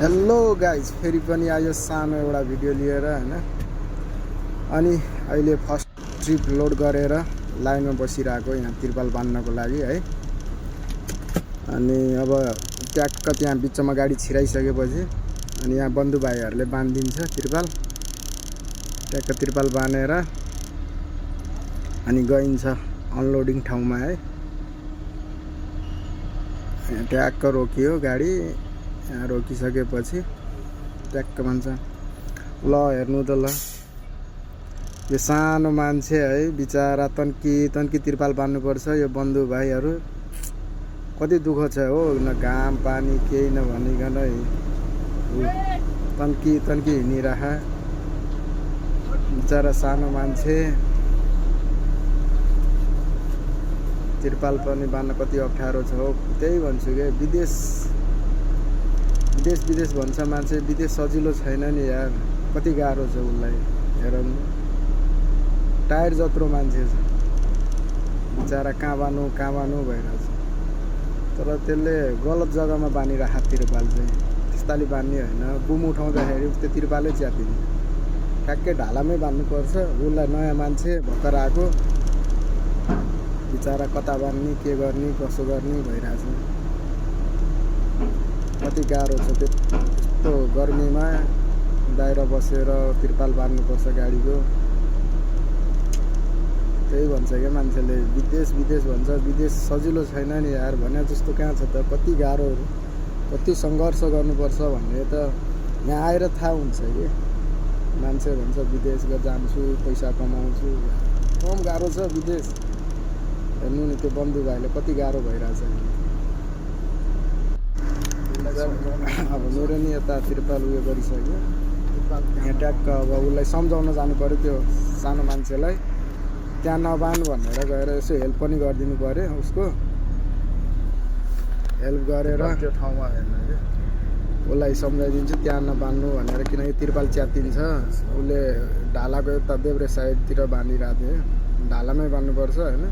Hello guys, फेरि पनि आयो सानो एउटा भिडियो लिएर हैन। अनि अहिले फर्स्ट ट्रिप लोड गरेर लाइनमा बसिरहेको यहाँ तिरपाल बान्नको लागि है। अनि अब ट्याक्क त्यहाँ बिचमा गाडी छिराइसकेपछि अनि यहाँ बन्धु भाइहरूले बान्दिन्छ तिरपाल। ट्याक्क तिरपाल बानेर अनि गइन्छ अनलोडिङ ठाउँमा है। यहाँ ट्याक्क रोकियो गाडी। यहाँ रोकिसकेपछि ट्याक्क भन्छ ल हेर्नु त ल, यो सानो मान्छे है बिचारा तन्की तिरपाल बान्नुपर्छ। यो बन्धु भाइहरू कति दुःख छ हो, न घाम पानी केही नभनिकन तन्की हिँडिरह बिचारा सानो मान्छे। तिरपाल पनि बान्न कति अप्ठ्यारो छ हो। त्यही भन्छु कि विदेश भन्छ मान्छे, विदेश सजिलो छैन नि यार, कति गाह्रो छ उसलाई। हेरौँ टायर जत्रो मान्छे छ बिचारा, कहाँ बानु भइरहेछ। तर त्यसले गलत जग्गामा बानिराख तिरपाल चाहिँ, त्यस्ताले बान्ने होइन। बुम उठाउँदाखेरि त्यो तिरपालै च्यातिन्छ। ठ्याक्कै ढालामै बान्नुपर्छ। उसलाई नयाँ मान्छे भर्खर आएको बिचारा कता बान्ने, के गर्ने, कसो गर्ने भइरहेछ। कति गाह्रो छ त्यस्तो गर्मीमा बाहिर बसेर तिरपाल बान्नुपर्छ गाडीको। त्यही भन्छ क्या मान्छेले, विदेश भन्छ, विदेश सजिलो छैन नि यार। भने जस्तो कहाँ छ त, कति गाह्रो, कति सङ्घर्ष गर्नुपर्छ भन्ने त यहाँ आएर थाहा हुन्छ कि। मान्छे भन्छ विदेश जान्छु, पैसा कमाउँछु, कम गाह्रो छ विदेश। हेर्नु नि त्यो बन्धु भाइले कति गाह्रो भइरहेछ। अब मेरो नि यता तिरपाल उयो गरिसक्यो। यहाँ ट्याक्क अब उसलाई सम्झाउन जानु पऱ्यो, त्यो सानो मान्छेलाई त्यहाँ नबान भनेर गएर यसो हेल्प पनि गरिदिनु पऱ्यो। उसको हेल्प गरेर त्यो ठाउँमा हेर्नु कि उसलाई सम्झाइदिन्छु त्यहाँ नबान्नु भनेर, किनकि तिरपाल च्यातिन्छ। उसले ढालाको यता देब्रे साइडतिर बानिरहेको थियो, ढालामै बान्नुपर्छ होइन।